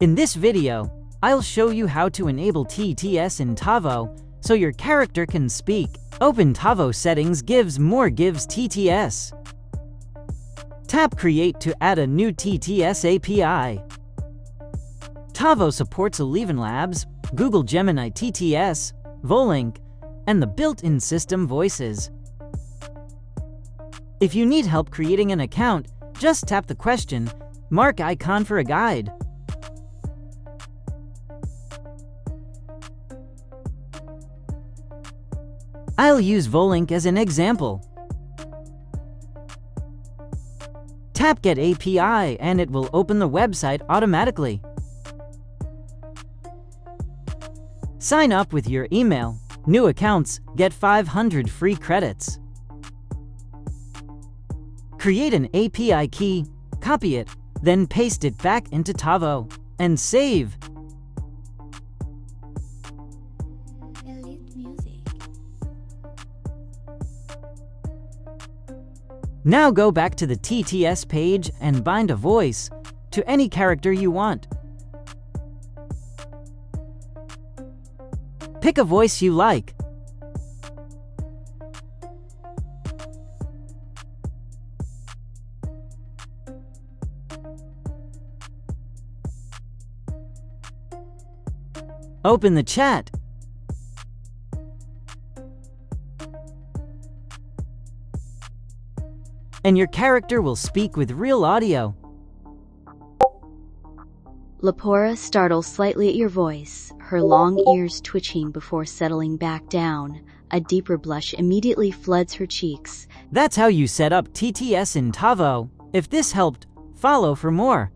In this video, I'll show you how to enable TTS in Tavo so your character can speak. Open Tavo settings, gives TTS. Tap Create to add a new TTS API. Tavo supports ElevenLabs, Google Gemini TTS, Volink, and the built-in system voices. If you need help creating an account, just tap the question mark icon for a guide. I'll use Volink as an example. Tap Get API and it will open the website automatically. Sign up with your email. New accounts get 500 free credits. Create an API key, copy it, then paste it back into Tavo, and save. Now go back to the TTS page and bind a voice to any character you want. Pick a voice you like. Open the chat. And your character will speak with real audio. Lepora startles slightly at your voice, her long ears twitching before settling back down. A deeper blush immediately floods her cheeks. That's how you set up TTS in Tavo. If this helped, follow for more.